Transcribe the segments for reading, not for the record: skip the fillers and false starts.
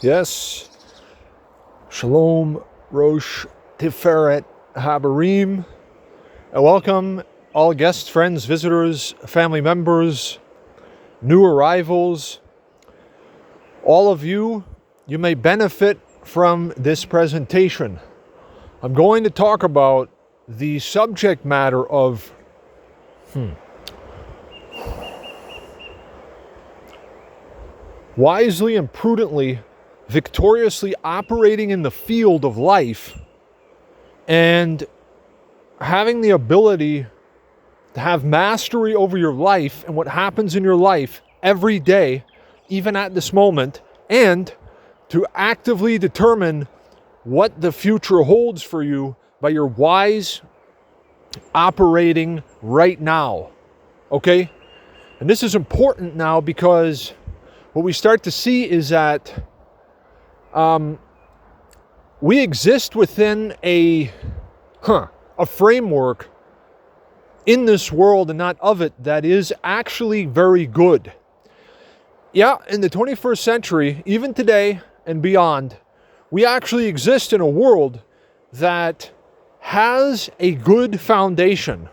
Yes. Shalom, Rosh, Tiferet, Habarim. And welcome all guests, friends, visitors, family members, new arrivals. All of you, you may benefit from this presentation. I'm going to talk about the subject matter of wisely and prudently, victoriously operating in the field of life and having the ability to have mastery over your life and what happens in your life every day, even at this moment, and to actively determine what the future holds for you by your wise operating right now. Okay? And this is important now because what we start to see is that we exist within a framework in this world and not of it that is actually very good. Yeah, in the 21st century, even today and beyond, we actually exist in a world that has a good foundation.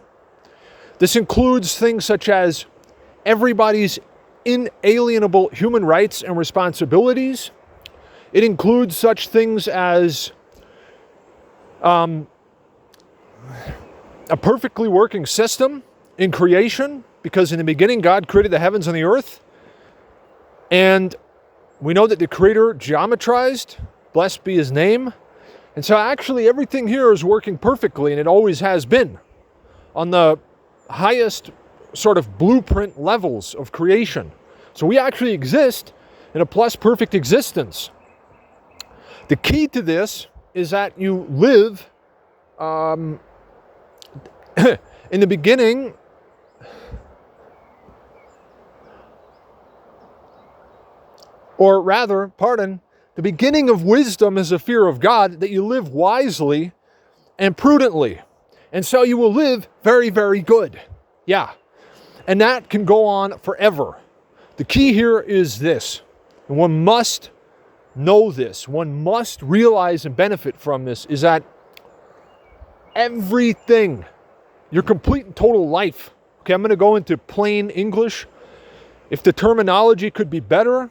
This includes things such as everybody's inalienable human rights and responsibilities. It includes such things as a perfectly working system in creation, because in the beginning God created the heavens and the earth. And we know that the Creator geometrized, blessed be His name. And so actually everything here is working perfectly, and it always has been, on the highest sort of blueprint levels of creation. So we actually exist in a plus perfect existence. The key to this is that you live in the beginning. Or rather, the beginning of wisdom is a fear of God, that you live wisely and prudently. And so you will live very, very good. Yeah. And that can go on forever. The key here is this. And one must know this. One must realize and benefit from this, is that everything, your complete and total life, okay, I'm going to go into plain English. If the terminology could be better,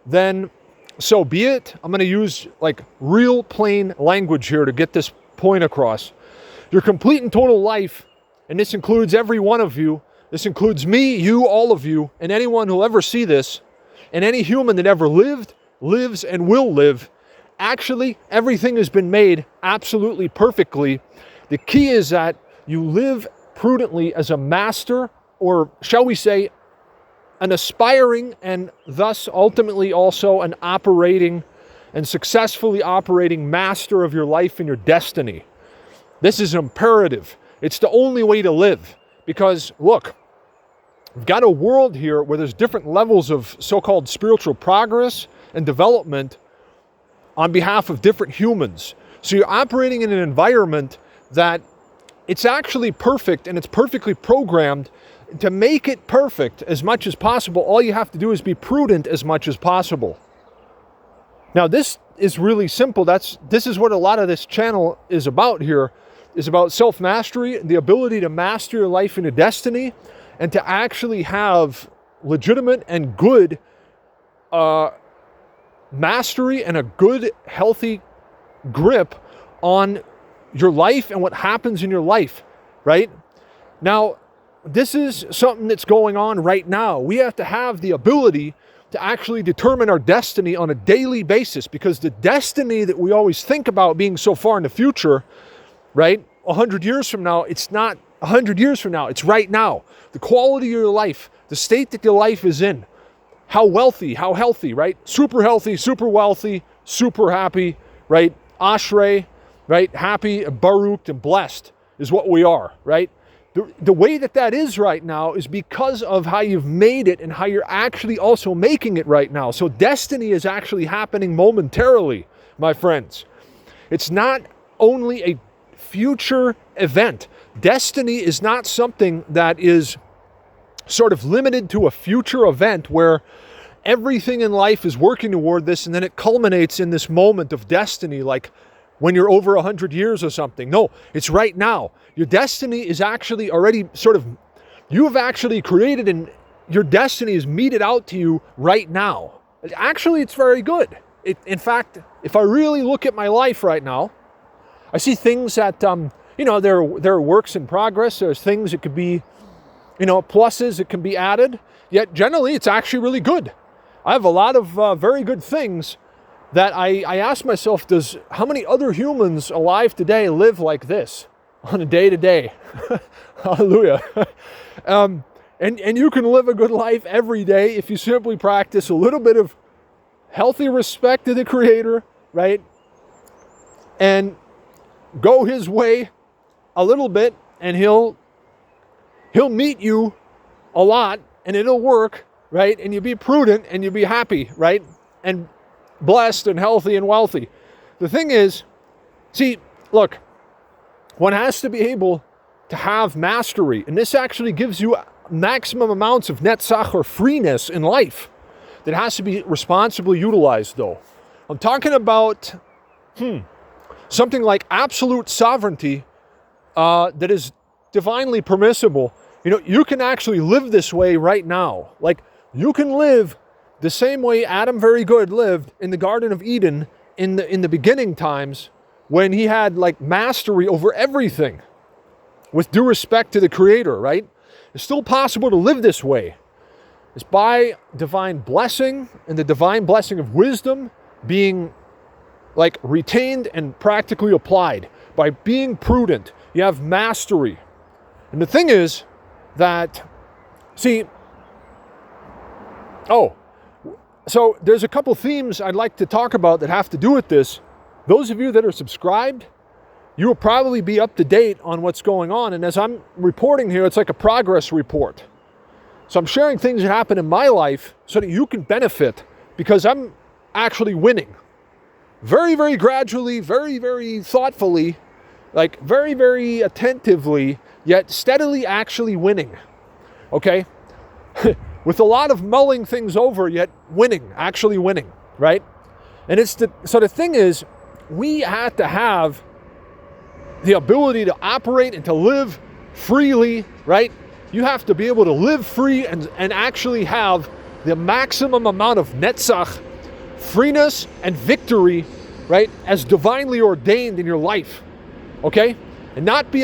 then so be it. I'm going to use like real plain language here to get this point across. Your complete and total life, and this includes every one of you, this includes me, you, all of you, and anyone who'll ever see this, and any human that ever lived, lives, and will live. Actually, everything has been made absolutely perfectly. The key is that you live prudently as a master, or shall we say, an aspiring and thus ultimately also an operating and successfully operating master of your life and your destiny. This is imperative. It's the only way to live, because look, we've got a world here where there's different levels of so-called spiritual progress and development on behalf of different humans. So you're operating in an environment that it's actually perfect, and it's perfectly programmed. To make it perfect as much as possible, all you have to do is be prudent as much as possible. Now, this is really simple. This is what a lot of this channel is about here, is about self-mastery, the ability to master your life and your destiny, and to actually have legitimate and good mastery and a good, healthy grip on your life and what happens in your life, right? Now, this is something that's going on right now. We have to have the ability to actually determine our destiny on a daily basis, because the destiny that we always think about being so far in the future, right? 100 years from now, it's not 100 years from now, it's right now. The quality of your life, the state that your life is in, how wealthy, how healthy, right? Super healthy, super wealthy, super happy, right? Ashrei, right? Happy, Baruch, and blessed is what we are, right? The way that is right now is because of how you've made it and how you're actually also making it right now. So destiny is actually happening momentarily, my friends. It's not only a future event. Destiny is not something that is sort of limited to a future event where everything in life is working toward this, and then it culminates in this moment of destiny, like when you're over 100 years or something. No, it's right now. Your destiny is actually already you have actually created, and your destiny is meted out to you right now. Actually, it's very good. In fact, if I really look at my life right now, I see things that, there are works in progress. There's things that could be, pluses that can be added. Yet generally, it's actually really good. I have a lot of very good things that I ask myself, how many other humans alive today live like this on a day-to-day? Hallelujah. And you can live a good life every day if you simply practice a little bit of healthy respect to the Creator, right? And go His way a little bit, and He'll meet you a lot, and it'll work, right? And you be prudent, and you be happy, right? And blessed and healthy and wealthy. The thing is, look, one has to be able to have mastery, and this actually gives you maximum amounts of netzach, or freeness in life, that has to be responsibly utilized, though. I'm talking about something like absolute sovereignty that is divinely permissible. You can actually live this way right now. Like, you can live the same way Adam very good lived in the Garden of Eden in the beginning times, when he had like mastery over everything with due respect to the Creator, right? It's still possible to live this way. It's by divine blessing, and the divine blessing of wisdom being like retained and practically applied. By being prudent, you have mastery. And the thing is that, so there's a couple themes I'd like to talk about that have to do with this. Those of you that are subscribed, you will probably be up to date on what's going on. And as I'm reporting here, it's like a progress report. So I'm sharing things that happen in my life so that you can benefit, because I'm actually winning. Very, very gradually, very, very thoughtfully, like very, very attentively, yet steadily actually winning. Okay? With a lot of mulling things over, yet actually winning, right? And so the thing is, we have to have the ability to operate and to live freely, right? You have to be able to live free and actually have the maximum amount of netzach, freeness, and victory, right, as divinely ordained in your life, okay? And not be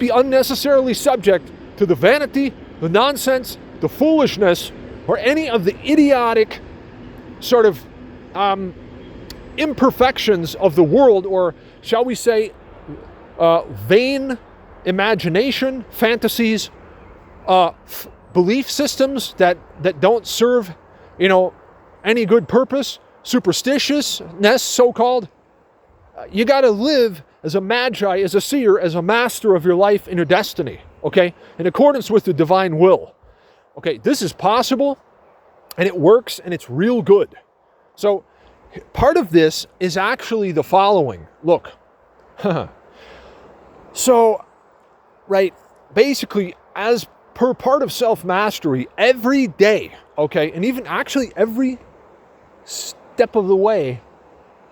unnecessarily subject to the vanity, the nonsense, the foolishness, or any of the idiotic sort of imperfections of the world, or shall we say vain imagination, fantasies, belief systems that don't serve any good purpose, superstitiousness so-called. You got to live as a magi, as a seer, as a master of your life and your destiny, okay, in accordance with the divine will. Okay, this is possible, and it works, and it's real good. So part of this is actually the following. Look, so, right, basically, as per part of self-mastery, every day, okay, and even actually every step of the way,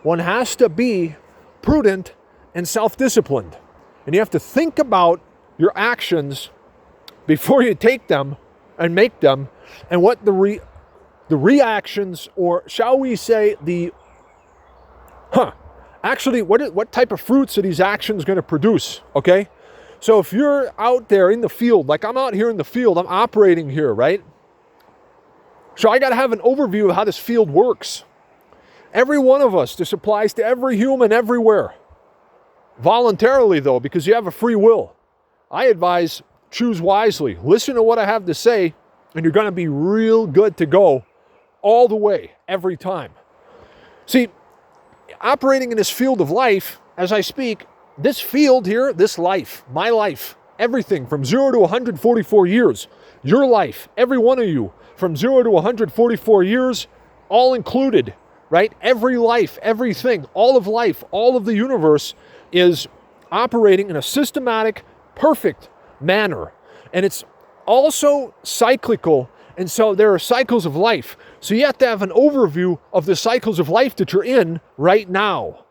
one has to be prudent and self-disciplined. And you have to think about your actions before you take them and make them, and what the reactions, or shall we say actually what type of fruits are these actions going to produce, okay? So if you're out there in the field, like I'm out here in the field, I'm operating here, right? So I got to have an overview of how this field works. Every one of us, this applies to every human everywhere. Voluntarily though, because you have a free will. I advise, choose wisely. Listen to what I have to say, and you're going to be real good to go all the way, every time. See, operating in this field of life, as I speak, this field here, this life, my life, everything from 0 to 144 years, your life, every one of you, from 0 to 144 years, all included, right? Every life, everything, all of life, all of the universe is operating in a systematic, perfect manner. And it's also cyclical. And so there are cycles of life. So you have to have an overview of the cycles of life that you're in right now.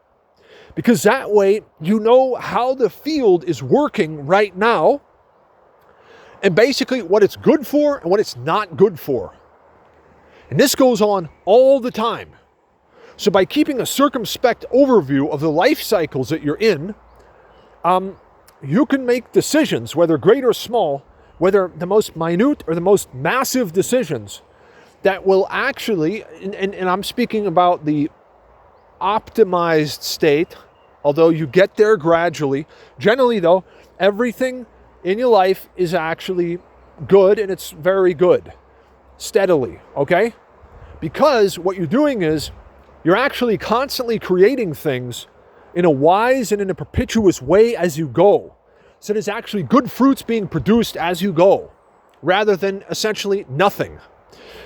Because that way you know how the field is working right now, and basically what it's good for and what it's not good for. And this goes on all the time. So by keeping a circumspect overview of the life cycles that you're in, you can make decisions, whether great or small, whether the most minute or the most massive decisions, that will actually, and I'm speaking about the optimized state, although you get there gradually. Generally though, everything in your life is actually good, and it's very good, steadily, okay? Because what you're doing is, you're actually constantly creating things in a wise and in a perpetuous way as you go. So there's actually good fruits being produced as you go, rather than essentially nothing.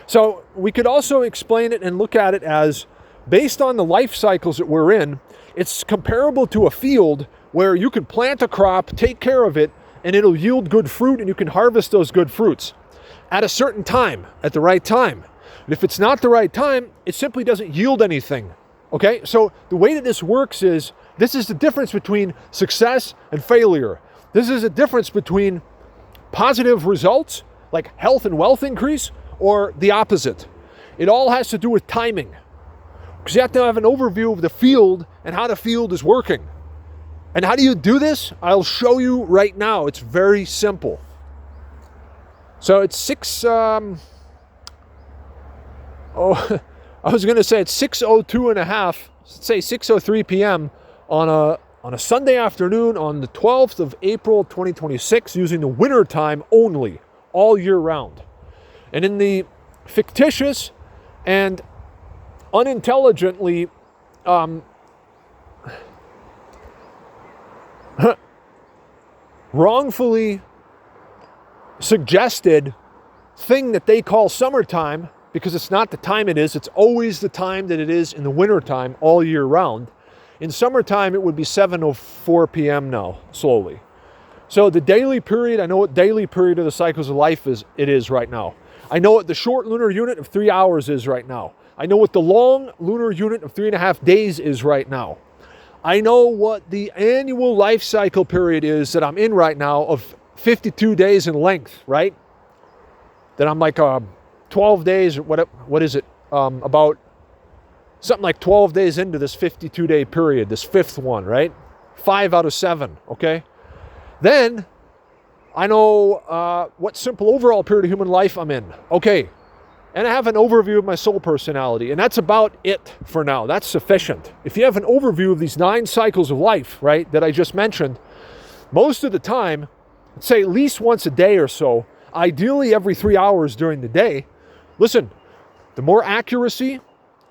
So we could also explain it and look at it as, based on the life cycles that we're in, it's comparable to a field where you could plant a crop, take care of it, and it'll yield good fruit, and you can harvest those good fruits at a certain time, at the right time. And if it's not the right time, it simply doesn't yield anything. Okay? So the way that this works is, this is the difference between success and failure. This is a difference between positive results, like health and wealth increase, or the opposite. It all has to do with timing. Because you have to have an overview of the field and how the field is working. And how do you do this? I'll show you right now. It's very simple. So it's 6:02 and a half, say 6:03 p.m. on a Sunday afternoon on the 12th of April 2026, using the winter time only, all year round. And in the fictitious and unintelligently wrongfully suggested thing that they call summertime, because it's not the time it is, it's always the time that it is in the wintertime all year round. In summertime, it would be 7:04 p.m. now, slowly. So the daily period, I know what daily period of the cycles of life is right now. I know what the short lunar unit of 3 hours is right now. I know what the long lunar unit of 3.5 days is right now. I know what the annual life cycle period is that I'm in right now of 52 days in length, right? That I'm like 12 days, what is it? About something like 12 days into this 52-day period, this fifth one, right? 5 out of 7, okay? Then I know what simple overall period of human life I'm in. Okay, and I have an overview of my soul personality, and that's about it for now. That's sufficient. If you have an overview of these 9 cycles of life, right, that I just mentioned, most of the time, say at least once a day or so, ideally every 3 hours during the day, listen, the more accuracy,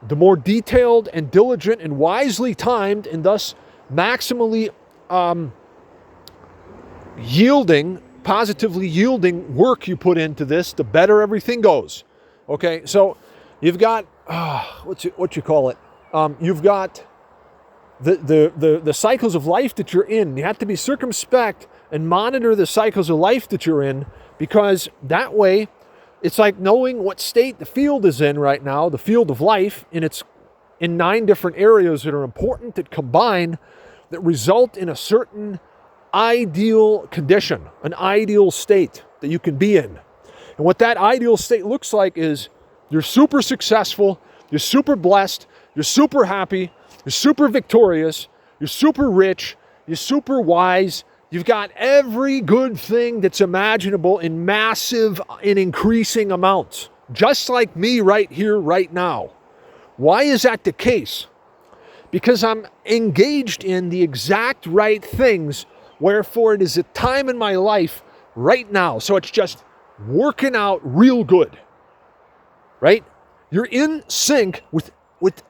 the more detailed and diligent and wisely timed, and thus maximally positively yielding work you put into this, the better everything goes. Okay, so you've got, what you call it? You've got the cycles of life that you're in. You have to be circumspect and monitor the cycles of life that you're in, because that way, it's like knowing what state the field is in right now, the field of life, and it's in 9 different areas that are important, that combine, that result in a certain ideal condition, an ideal state that you can be in. And what that ideal state looks like is, you're super successful, you're super blessed, you're super happy, you're super victorious, you're super rich, you're super wise, you've got every good thing that's imaginable in massive and increasing amounts, just like me right here, right now. Why is that the case? Because I'm engaged in the exact right things, wherefore it is a time in my life right now. So it's just working out real good, right? You're in sync with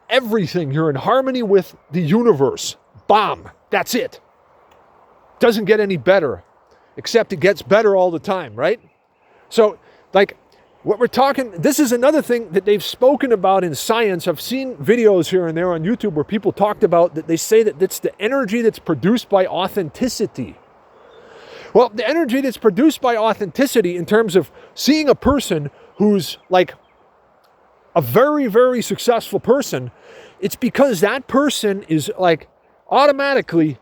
everything. You're in harmony with the universe. Bam, that's it. Doesn't get any better, except it gets better all the time, right? So, like, what we're talking, this is another thing that they've spoken about in science. I've seen videos here and there on YouTube where people talked about that. They say that it's the energy that's produced by authenticity. Well, the energy that's produced by authenticity, in terms of seeing a person who's like a very, very successful person, it's because that person is like automatically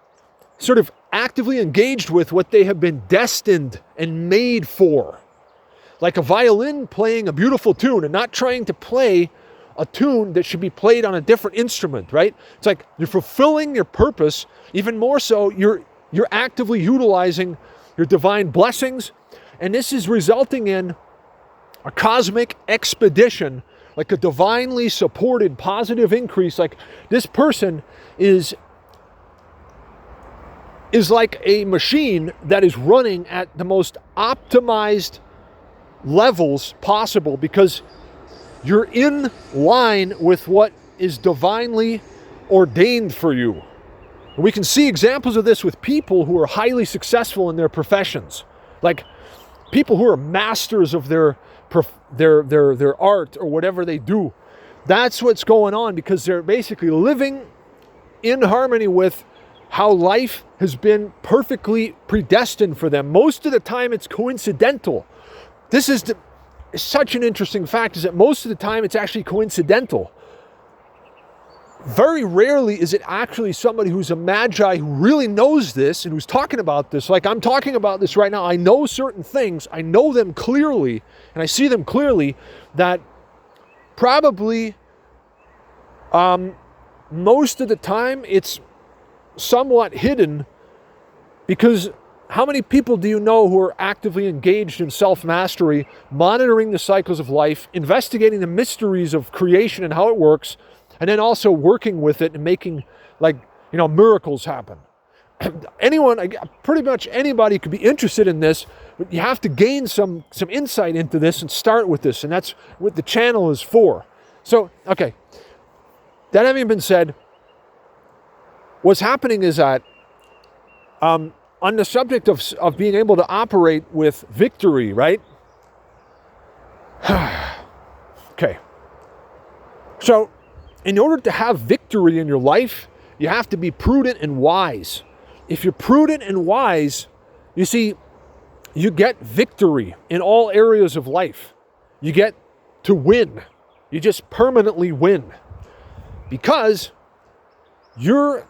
sort of actively engaged with what they have been destined and made for. Like a violin playing a beautiful tune and not trying to play a tune that should be played on a different instrument, right? It's like you're fulfilling your purpose. Even more so, you're actively utilizing your divine blessings. And this is resulting in a cosmic expedition, like a divinely supported positive increase. Like this person is like a machine that is running at the most optimized levels possible because you're in line with what is divinely ordained for you. And we can see examples of this with people who are highly successful in their professions, like people who are masters of their art or whatever they do. That's what's going on because they're basically living in harmony with how life has been perfectly predestined for them. Most of the time it's coincidental. This is such an interesting fact, is that most of the time it's actually coincidental. Very rarely is it actually somebody who's a magi who really knows this and who's talking about this. Like I'm talking about this right now. I know certain things. I know them clearly and I see them clearly that probably most of the time it's somewhat hidden, because how many people do you know who are actively engaged in self-mastery, monitoring the cycles of life, investigating the mysteries of creation and how it works, and then also working with it and making, like, miracles happen? Pretty much anybody could be interested in this, but you have to gain some insight into this and start with this, and that's what the channel is for. So, okay, that having been said, what's happening is that on the subject of being able to operate with victory, right? Okay. So, in order to have victory in your life, you have to be prudent and wise. If you're prudent and wise, you see, you get victory in all areas of life. You get to win. You just permanently win. Because you're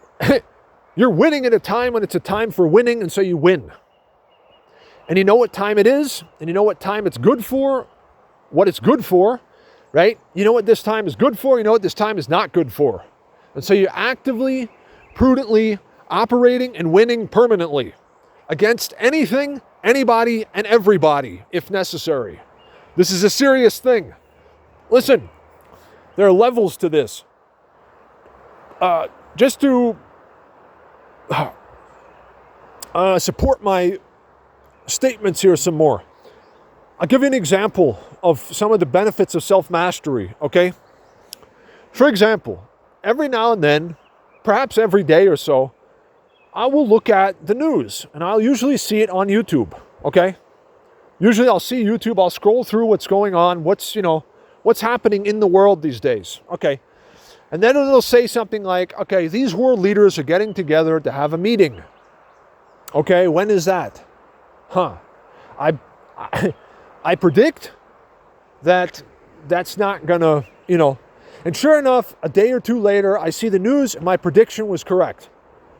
winning at a time when it's a time for winning, and so you win. And you know what time it is, and you know what time it's good for, what it's good for, right? You know what this time is good for, you know what this time is not good for. And so you're actively, prudently operating and winning permanently against anything, anybody, and everybody, if necessary. This is a serious thing. Listen, there are levels to this. Just to support my statements here some more, I'll give you an example of some of the benefits of self-mastery, okay? For example, every now and then, perhaps every day or so, I will look at the news, and I'll usually see it on YouTube, okay? Usually I'll see YouTube, I'll scroll through what's going on, what's happening in the world these days, okay? And then it'll say something like, okay, these world leaders are getting together to have a meeting. Okay, when is that? I predict that that's not gonna, and sure enough, a day or two later, I see the news and my prediction was correct.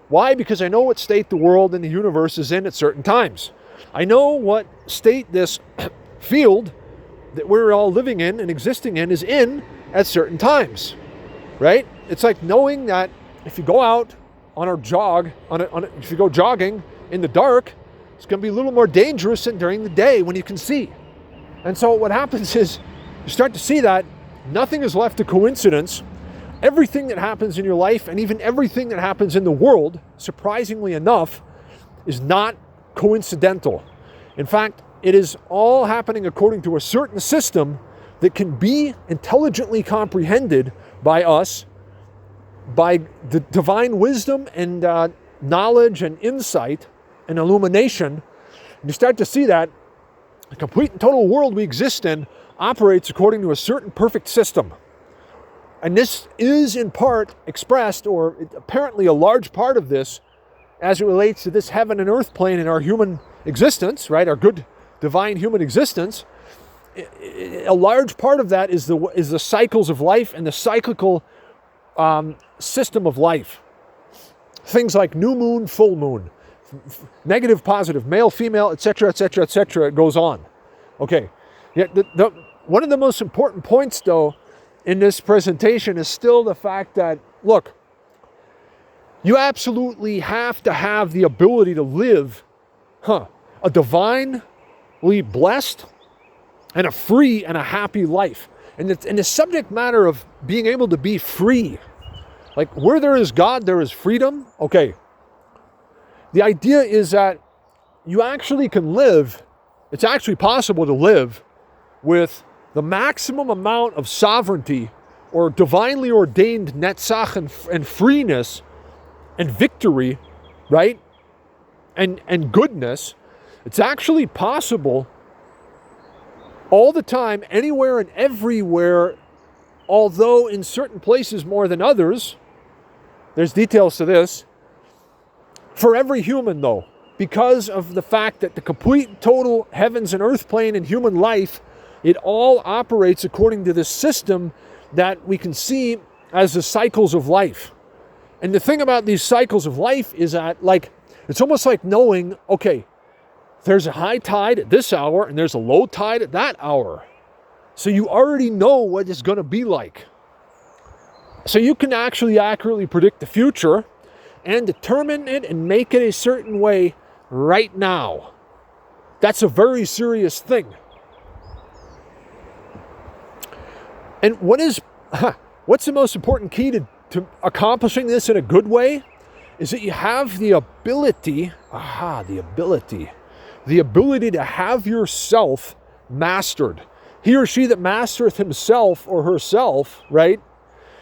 Why? Because I know what state the world and the universe is in at certain times. I know what state this field that we're all living in and existing in is in at certain times. Right? It's like knowing that if you go out on a jog, if you go jogging in the dark, it's going to be a little more dangerous than during the day when you can see. And so what happens is you start to see that nothing is left to coincidence. Everything that happens in your life, and even everything that happens in the world, surprisingly enough, is not coincidental. In fact, it is all happening according to a certain system that can be intelligently comprehended by us, by the divine wisdom and knowledge and insight and illumination. And you start to see that the complete and total world we exist in operates according to a certain perfect system. And this is in part expressed, or apparently a large part of this, as it relates to this heaven and earth plane in our human existence, right? Our good divine human existence, a large part of that is the cycles of life and the cyclical system of life. Things like new moon, full moon, negative, positive, male, female, etc., etc., etc. It goes on. Okay. Yeah. One of the most important points, though, in this presentation is still the fact that, look, you absolutely have to have the ability to live a divinely blessed and a free and a happy life. And the subject matter of being able to be free, like where there is God, there is freedom. Okay. The idea is that you actually can live, it's actually possible to live with the maximum amount of sovereignty or divinely ordained netzach and freeness and victory, right? And goodness. It's actually possible all the time, anywhere and everywhere, although in certain places more than others. There's details to this. For every human, though, because of the fact that the complete, total heavens and earth plane and human life, it all operates according to this system that we can see as the cycles of life. And the thing about these cycles of life is that, like, it's almost like knowing, okay, there's a high tide at this hour and there's a low tide at that hour. So you already know what it's going to be like. So you can actually accurately predict the future and determine it and make it a certain way right now. That's a very serious thing. And what's the most important key to accomplishing this in a good way is that you have the ability to have yourself mastered. He or she that mastereth himself or herself, right,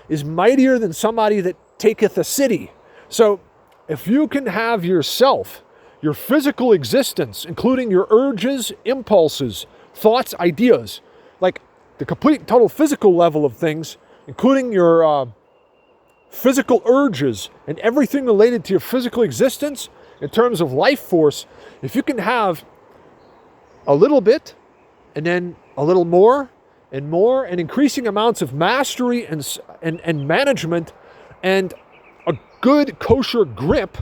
is mightier than somebody that taketh a city. So if you can have yourself, your physical existence, including your urges, impulses, thoughts, ideas, like the complete total physical level of things, including your physical urges and everything related to your physical existence in terms of life force, if you can have a little bit and then a little more and increasing amounts of mastery and management and a good kosher grip,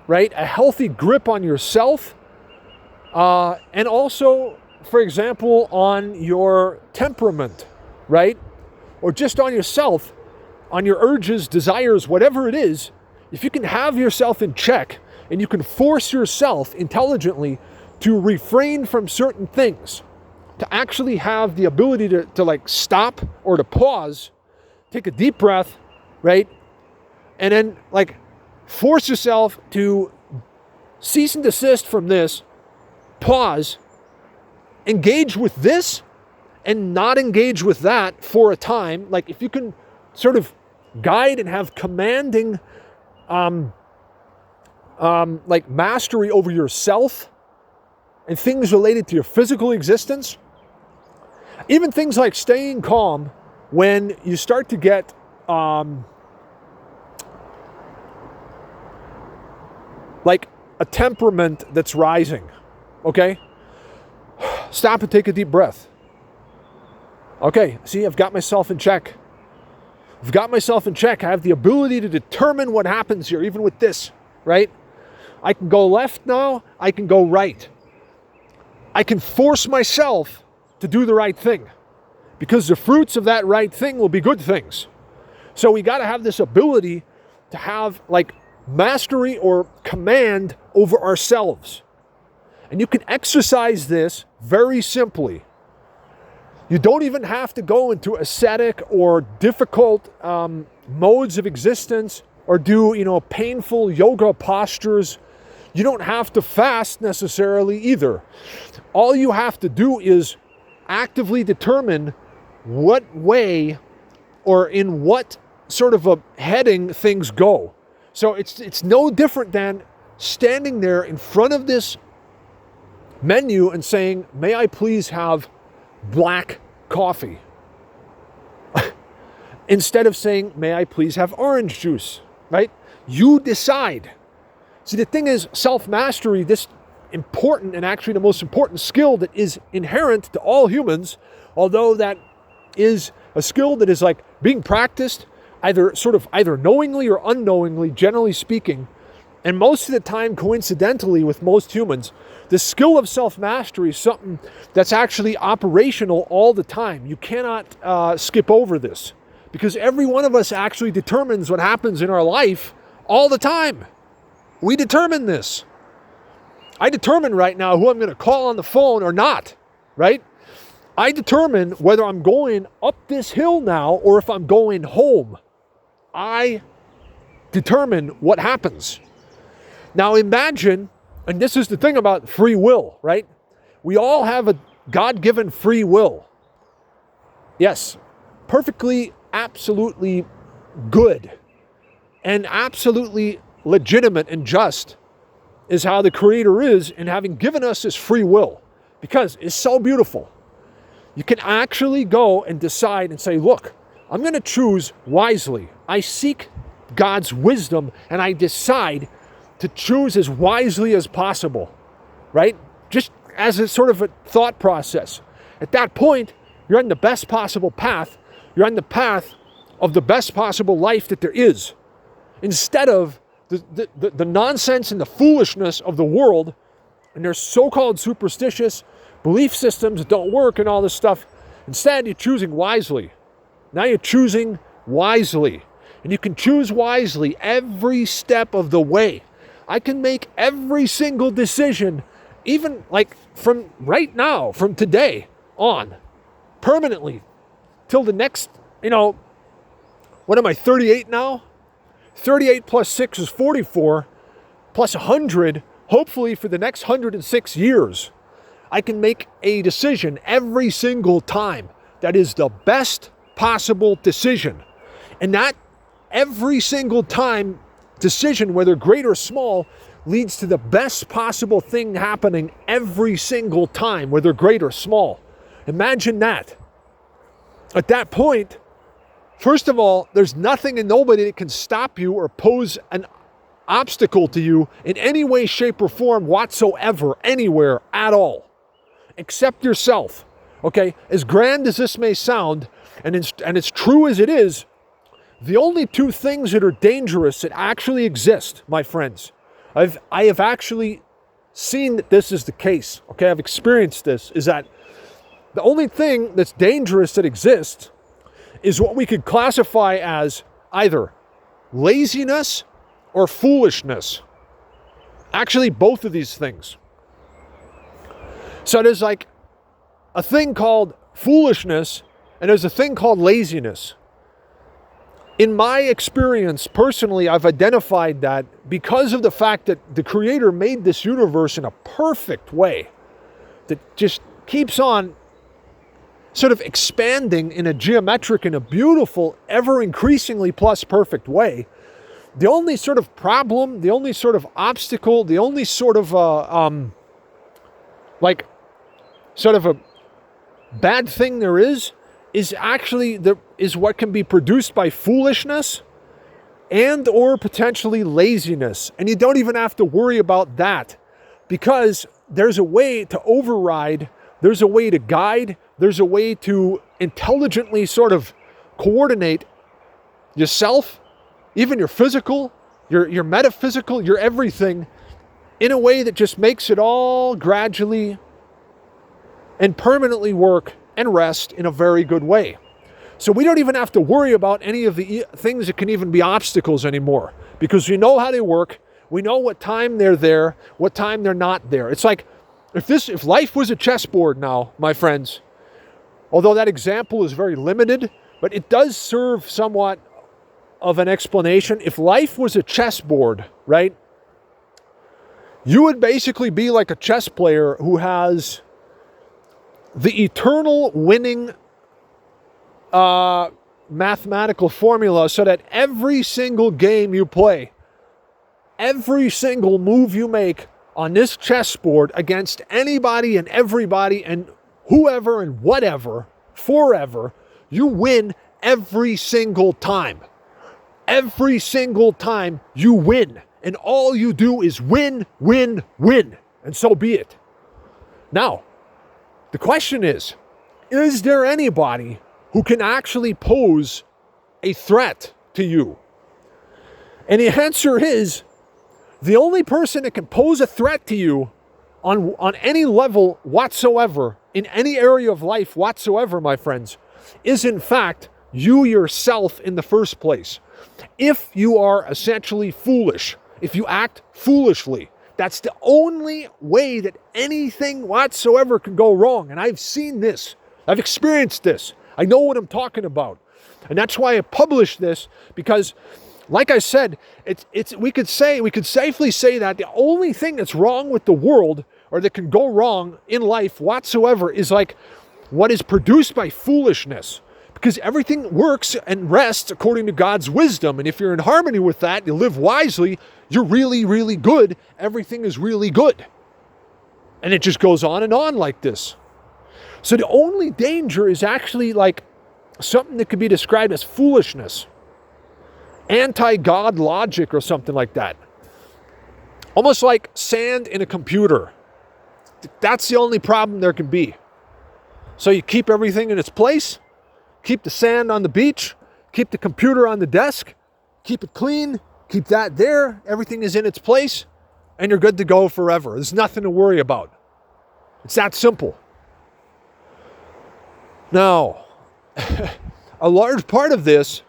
right? A healthy grip on yourself, and also, for example, on your temperament, right? Or just on yourself, on your urges, desires, whatever it is. If you can have yourself in check and you can force yourself intelligently to refrain from certain things, to actually have the ability to like stop or to pause, take a deep breath, right? And then like force yourself to cease and desist from this, pause, engage with this and not engage with that for a time. Like if you can sort of guide and have commanding like mastery over yourself and things related to your physical existence, even things like staying calm when you start to get like a temperament that's rising, okay? Stop and take a deep breath. Okay, see, I've got myself in check. I've got myself in check. I have the ability to determine what happens here, even with this, right? I can go left now, I can go right. I can force myself to do the right thing because the fruits of that right thing will be good things. So we got to have this ability to have like mastery or command over ourselves. And you can exercise this very simply. You don't even have to go into ascetic or difficult modes of existence or do, painful yoga postures. You don't have to fast necessarily either. All you have to do is actively determine what way or in what sort of a heading things go. So it's no different than standing there in front of this menu and saying, may I please have black coffee? Instead of saying, may I please have orange juice, right? You decide. See, the thing is, self-mastery, this important and actually the most important skill that is inherent to all humans, although that is a skill that is like being practiced either knowingly or unknowingly, generally speaking. And most of the time, coincidentally, with most humans, the skill of self-mastery is something that's actually operational all the time. You cannot skip over this, because every one of us actually determines what happens in our life all the time. We determine this. I determine right now who I'm going to call on the phone or not, right? I determine whether I'm going up this hill now or if I'm going home. I determine what happens. Now imagine, and this is the thing about free will, right? We all have a God-given free will. Yes, perfectly, absolutely good and absolutely legitimate and just is how the Creator is in having given us this free will, because it's so beautiful. You can actually go and decide and say, look, I'm going to choose wisely. I seek God's wisdom and I decide to choose as wisely as possible, right? Just as a sort of a thought process. At that point, you're on the best possible path. You're on the path of the best possible life that there is. Instead of the nonsense and the foolishness of the world and their so-called superstitious belief systems that don't work and all this stuff. Instead, you're choosing wisely. Now you're choosing wisely. And you can choose wisely every step of the way. I can make every single decision, even like from right now, from today on, permanently, till the next, what am I, 38 now? 38 plus 6 is 44, plus 100, hopefully for the next 106 years. I can make a decision every single time that is the best possible decision. And that every single time decision, whether great or small, leads to the best possible thing happening every single time, whether great or small. Imagine that. At that point, first of all, there's nothing and nobody that can stop you or pose an obstacle to you in any way, shape, or form whatsoever, anywhere, at all, except yourself. Okay? As grand as this may sound, and it's true as it is, the only two things that are dangerous that actually exist, my friends, I have actually seen that this is the case. Okay? I've experienced this, is that the only thing that's dangerous that exists is what we could classify as either laziness or foolishness. Actually, both of these things. So there's like a thing called foolishness and there's a thing called laziness. In my experience, personally, I've identified that because of the fact that the Creator made this universe in a perfect way that just keeps on sort of expanding in a geometric and a beautiful, ever increasingly plus perfect way. The only sort of problem, the only sort of obstacle, the only sort of a bad thing there is actually is what can be produced by foolishness and or potentially laziness. And you don't even have to worry about that, because there's a way to override, there's a way to guide, there's a way to intelligently sort of coordinate yourself, even your physical, your metaphysical, your everything, in a way that just makes it all gradually and permanently work and rest in a very good way. So we don't even have to worry about any of the things that can even be obstacles anymore, because we know how they work. We know what time they're there, what time they're not there. It's like if life was a chessboard now, my friends, although that example is very limited, but it does serve somewhat of an explanation. If life was a chessboard, right, you would basically be like a chess player who has the eternal winning mathematical formula, so that every single game you play, every single move you make on this chessboard against anybody and everybody and whoever and whatever, forever, you win every single time. Every single time you win. And all you do is win, win, win. and so be it. Now, the question is there anybody who can actually pose a threat to you? And the answer is, the only person that can pose a threat to you on any level whatsoever, in any area of life whatsoever, my friends, is in fact you yourself in the first place. If you are essentially foolish, if you act foolishly, that's the only way that anything whatsoever can go wrong. And I've seen this. I've experienced this. I know what I'm talking about. And that's why I published this, because like I said, we could safely say that the only thing that's wrong with the world, or that can go wrong in life whatsoever, is like what is produced by foolishness. Because everything works and rests according to God's wisdom. And if you're in harmony with that, you live wisely, you're really, really good. Everything is really good. And it just goes on and on like this. So the only danger is actually like something that could be described as foolishness. Anti-God logic or something like that. Almost like sand in a computer. That's the only problem there can be. So you keep everything in its place, keep the sand on the beach, keep the computer on the desk, keep it clean, keep that there, everything is in its place, and you're good to go forever. There's nothing to worry about. It's that simple. Now, a large part of this,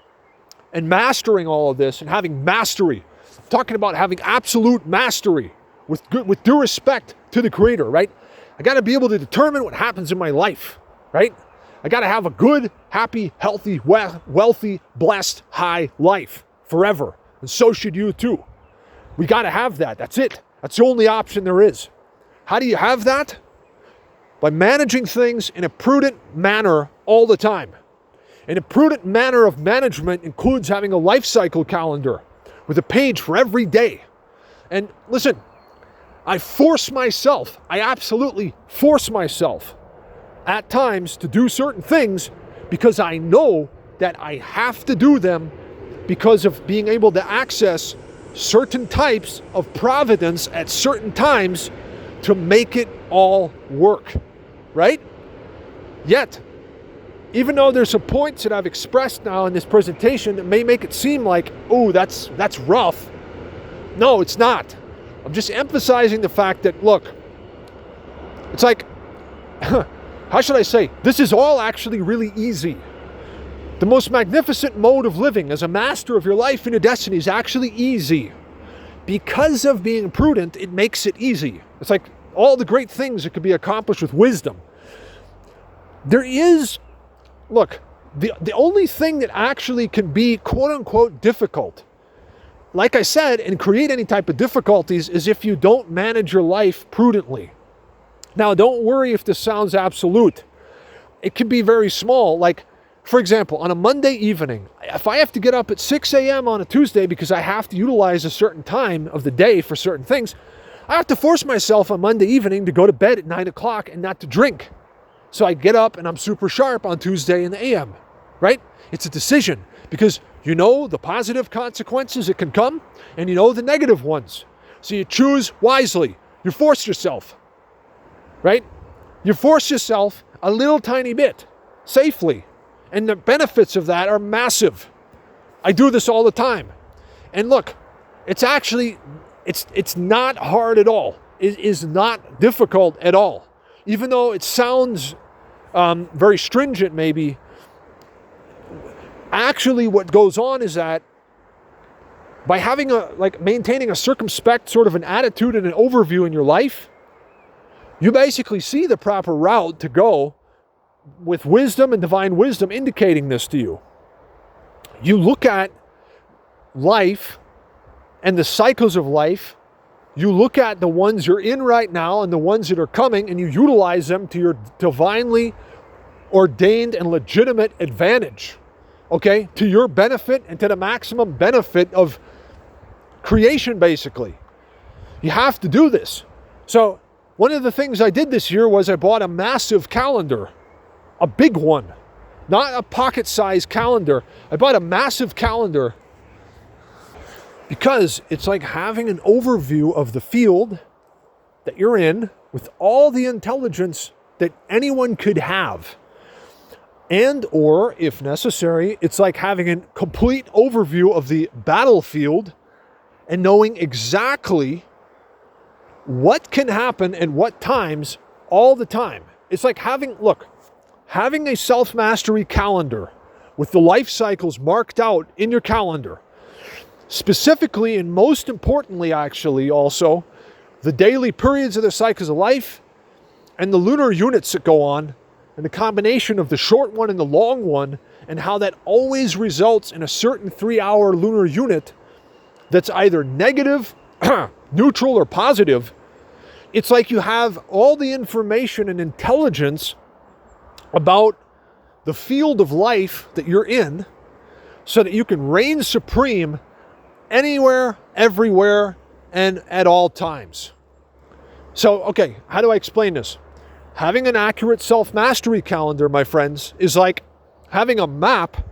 and mastering all of this, and having mastery, I'm talking about having absolute mastery with due respect to the Creator, right? I got to be able to determine what happens in my life, right? I got to have a good, happy, healthy, wealthy, blessed, high life forever. And so should you too. We got to have that. That's it. That's the only option there is. How do you have that? By managing things in a prudent manner all the time. And a prudent manner of management includes having a life cycle calendar with a page for every day. And listen, I absolutely force myself at times to do certain things because I know that I have to do them because of being able to access certain types of providence at certain times to make it all work, right? Yet, even though there's some points that I've expressed now in this presentation that may make it seem like, oh, that's rough. No, it's not. I'm just emphasizing the fact that, look, it's like, how should I say? This is all actually really easy. The most magnificent mode of living as a master of your life and your destiny is actually easy. Because of being prudent, it makes it easy. It's like all the great things that could be accomplished with wisdom. Look, the only thing that actually can be quote-unquote difficult, like I said, and create any type of difficulties, is if you don't manage your life prudently. Now, don't worry if this sounds absolute. It can be very small. Like, for example, on a Monday evening, if I have to get up at 6 a.m. on a Tuesday because I have to utilize a certain time of the day for certain things, I have to force myself on Monday evening to go to bed at 9 o'clock and not to drink. So I get up and I'm super sharp on Tuesday in the AM, right? It's a decision because you know the positive consequences that can come and you know the negative ones. So you choose wisely. You force yourself, right? You force yourself a little tiny bit safely. And the benefits of that are massive. I do this all the time. And look, it's not hard at all. It is not difficult at all. Even though it sounds very stringent maybe, actually what goes on is that by having maintaining a circumspect sort of an attitude and an overview in your life, you basically see the proper route to go with wisdom and divine wisdom indicating this to you. You look at life and the cycles of life. You look at the ones you're in right now and the ones that are coming, and you utilize them to your divinely ordained and legitimate advantage, okay? To your benefit and to the maximum benefit of creation, basically. You have to do this. So one of the things I did this year was I bought a massive calendar, a big one, not a pocket-sized calendar. I bought a massive calendar because it's like having an overview of the field that you're in with all the intelligence that anyone could have. And or, if necessary, it's like having a complete overview of the battlefield and knowing exactly what can happen at what times all the time. It's like having a self-mastery calendar with the life cycles marked out in your calendar. Specifically, and most importantly, actually, also, the daily periods of the cycles of life and the lunar units that go on, and the combination of the short one and the long one, and how that always results in a certain 3-hour lunar unit that's either negative, neutral, or positive. It's like you have all the information and intelligence about the field of life that you're in so that you can reign supreme anywhere, everywhere, and at all times. So, okay, how do I explain this? Having an accurate self-mastery calendar, my friends, is like having a map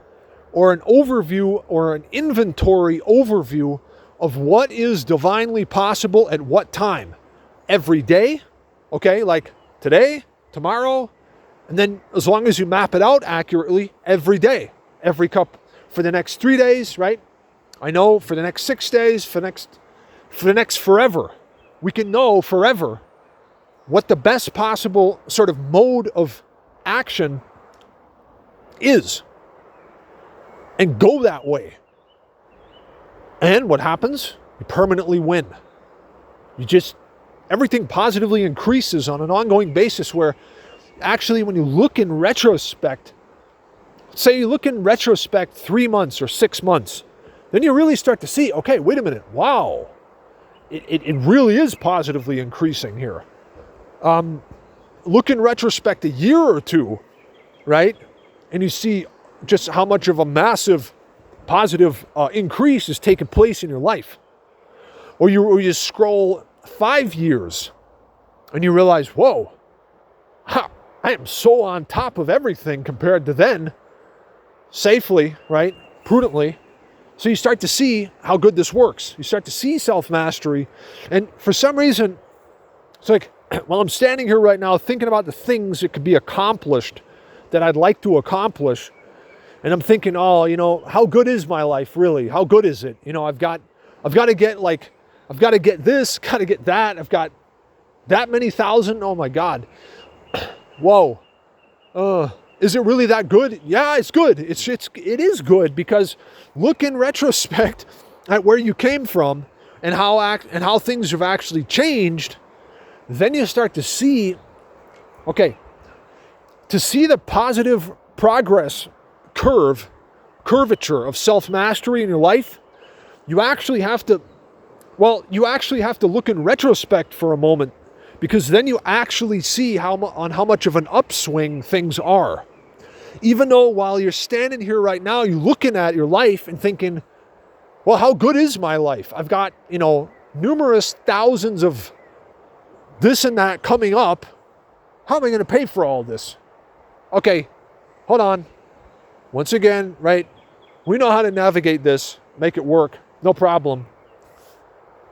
or an overview or an inventory overview of what is divinely possible at what time. Every day, okay, like today, tomorrow, and then as long as you map it out accurately, every day, every cup for the next 3 days, right? I know for the next 6 days, for the next forever. We can know forever what the best possible sort of mode of action is and go that way. And what happens? You permanently win. Everything positively increases on an ongoing basis, where actually when you look in retrospect, say you look in retrospect 3 months or 6 months, then you really start to see, okay, wait a minute, wow, it really is positively increasing here. Look in retrospect a year or two, right? And you see just how much of a massive positive increase is taking place in your life. Or you scroll 5 years and you realize, whoa, I am so on top of everything compared to then, safely, right? Prudently. So you start to see how good this works. You start to see self-mastery. And for some reason, it's like, while I'm standing here right now thinking about the things that could be accomplished that I'd like to accomplish, and I'm thinking, oh, how good is my life really? How good is it? I've got to get this, got to get that. I've got that many thousand. Oh my God. Whoa. Is it really that good? Yeah, it's good. It is good, because look in retrospect at where you came from and how things have actually changed. Then you start to see, to see the positive progress curvature of self-mastery in your life, you actually have to look in retrospect for a moment, because then you actually see how much of an upswing things are. Even though while you're standing here right now, you're looking at your life and thinking, well, how good is my life? I've got, numerous thousands of this and that coming up. How am I going to pay for all this? Okay, hold on. Once again, right, we know how to navigate this, make it work, no problem.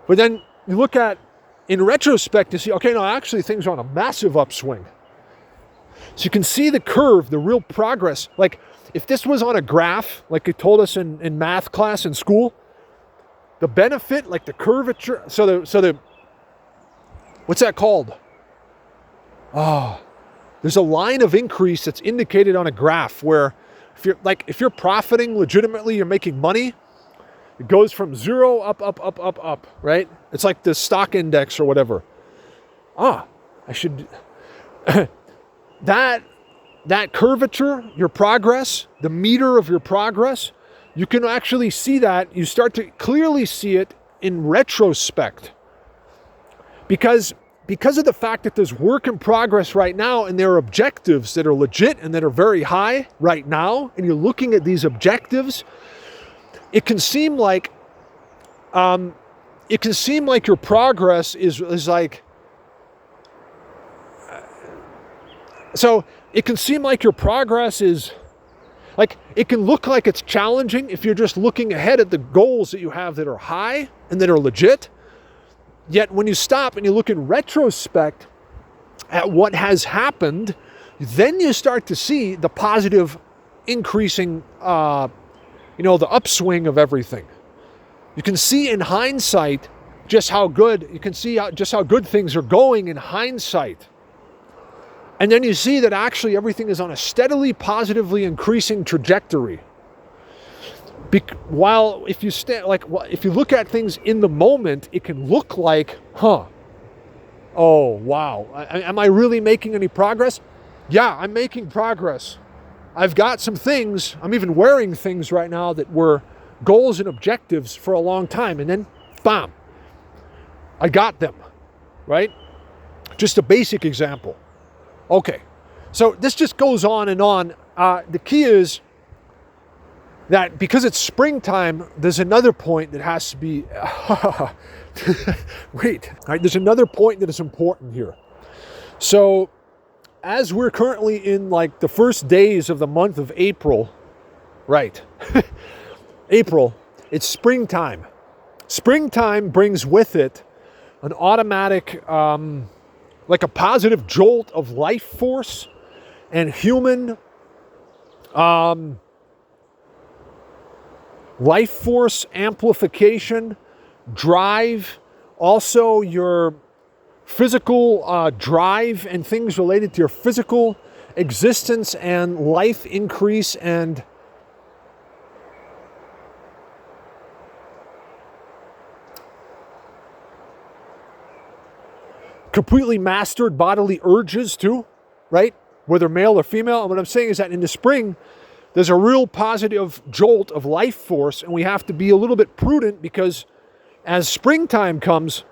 But then you look at, in retrospect, to see, okay, no, actually things are on a massive upswing. So you can see the curve, the real progress. Like if this was on a graph, like they told us in math class in school, the benefit, like the curvature, so the what's that called? There's a line of increase that's indicated on a graph where if you're profiting legitimately, you're making money, it goes from 0 up, right? It's like the stock index or whatever. That curvature, your progress, the meter of your progress, you can actually see that. You start to clearly see it in retrospect. Because of the fact that there's work in progress right now, and there are objectives that are legit and that are very high right now, and you're looking at these objectives, it can seem like your progress is like, so it can seem like your progress is like, it can look like it's challenging if you're just looking ahead at the goals that you have that are high and that are legit. Yet when you stop and you look in retrospect at what has happened, then you start to see the positive increasing, the upswing of everything. You can see in hindsight just how good, just how good things are going in hindsight. And then you see that actually everything is on a steadily positively increasing trajectory. While if you look at things in the moment, it can look like, oh wow, am I really making any progress? Yeah, I'm making progress. I've got some things, I'm even wearing things right now that were goals and objectives for a long time, and then bam, I got them, right? Just a basic example. Okay, so this just goes on and on. The key is that because it's springtime, there's another point that has to be, there's another point that is important here. So as we're currently in like the first days of the month of April, right? April, it's springtime. Springtime brings with it an automatic, like a positive jolt of life force and human life force amplification, drive, also your physical drive and things related to your physical existence and life increase and completely mastered bodily urges too, right? Whether male or female. And what I'm saying is that in the spring, there's a real positive jolt of life force, and we have to be a little bit prudent because as springtime comes,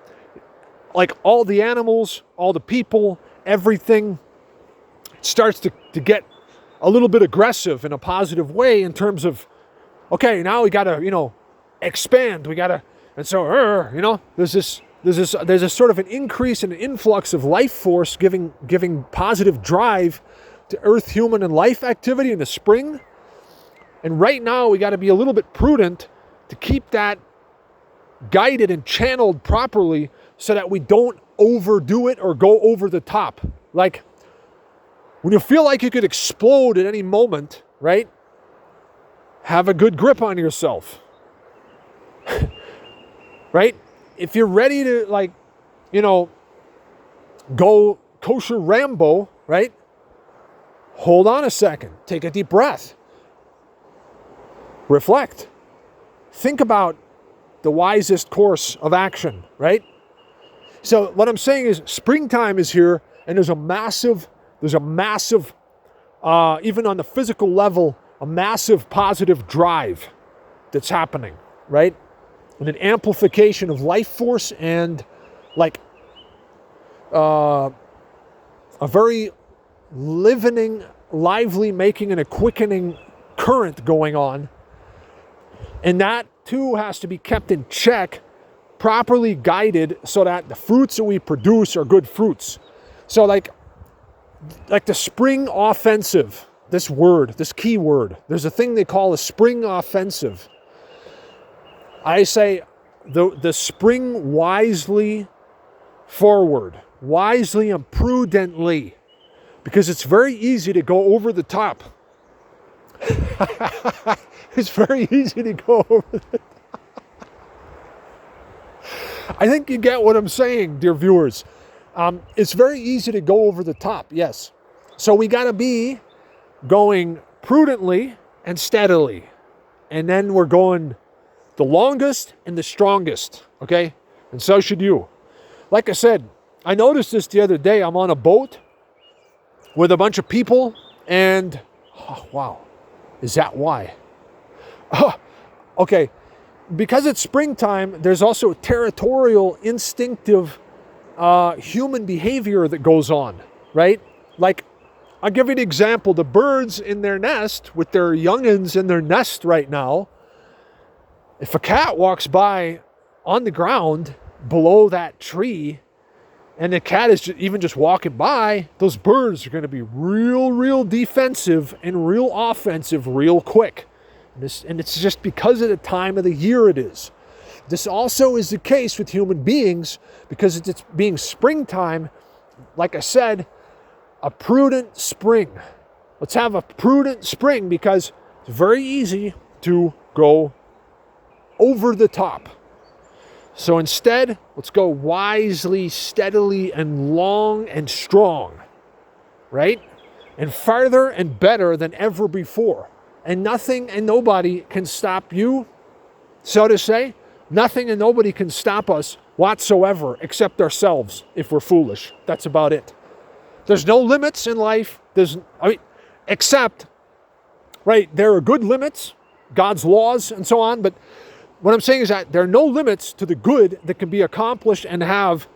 like all the animals, all the people, everything starts to get a little bit aggressive in a positive way in terms of, okay, now we got to, expand. We got to, and so, there's a sort of an increase and an influx of life force giving positive drive to earth, human, and life activity in the spring. And right now we got to be a little bit prudent to keep that guided and channeled properly so that we don't overdo it or go over the top. Like when you feel like you could explode at any moment, right? Have a good grip on yourself. Right? If you're ready to go kosher Rambo, right? Hold on a second. Take a deep breath. Reflect. Think about the wisest course of action, right? So what I'm saying is springtime is here, and there's a massive, even on the physical level, a massive positive drive that's happening, right? And an amplification of life force and a very lively making and a quickening current going on. And that too has to be kept in check, properly guided so that the fruits that we produce are good fruits. So like the spring offensive, this key word, there's a thing they call a spring offensive. I say the spring wisely forward, wisely and prudently, because it's very easy to go over the top. It's very easy to go over the top. I think you get what I'm saying, dear viewers. It's very easy to go over the top, yes. So we got to be going prudently and steadily. And then we're going the longest and the strongest, okay? And so should you. Like I said, I noticed this the other day. I'm on a boat with a bunch of people and, oh, wow, is that why? Okay, because it's springtime, there's also territorial, instinctive human behavior that goes on, right? Like, I'll give you an example. The birds in their nest, with their youngins in their nest right now, if a cat walks by on the ground below that tree, and the cat is just walking by, those birds are going to be real defensive and real offensive real quick. And it's just because of the time of the year it is. this also is the case with human beings because it's being springtime. Like I said, a prudent spring. Let's have a prudent spring because it's very easy to go over the top. So instead, let's go wisely, steadily, and long and strong, right? And farther and better than ever before. And nothing and nobody can stop you, so to say. Nothing and nobody can stop us whatsoever except ourselves if we're foolish. That's about it. There's no limits in life. Except, right, there are good limits, God's laws and so on, but what I'm saying is that there are no limits to the good that can be accomplished and have,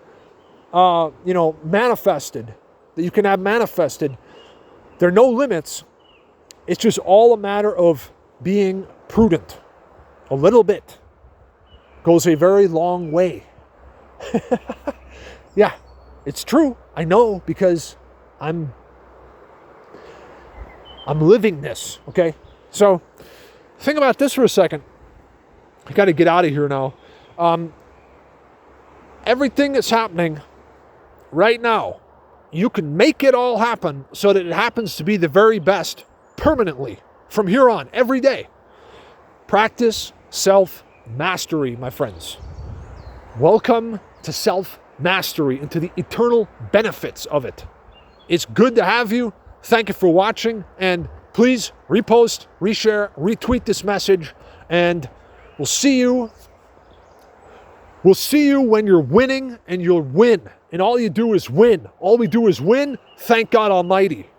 manifested, that you can have manifested. There are no limits. It's just all a matter of being prudent. A little bit goes a very long way. Yeah, it's true. I know because I'm living this, okay? So think about this for a second. I got to get out of here now. Everything that's happening right now, you can make it all happen so that it happens to be the very best permanently from here on, every day. Practice self-mastery, my friends. Welcome to self-mastery and to the eternal benefits of it. It's good to have you. Thank you for watching. And please repost, reshare, retweet this message. And we'll see you when you're winning, and you'll win. And all you do is win. All we do is win. Thank God Almighty.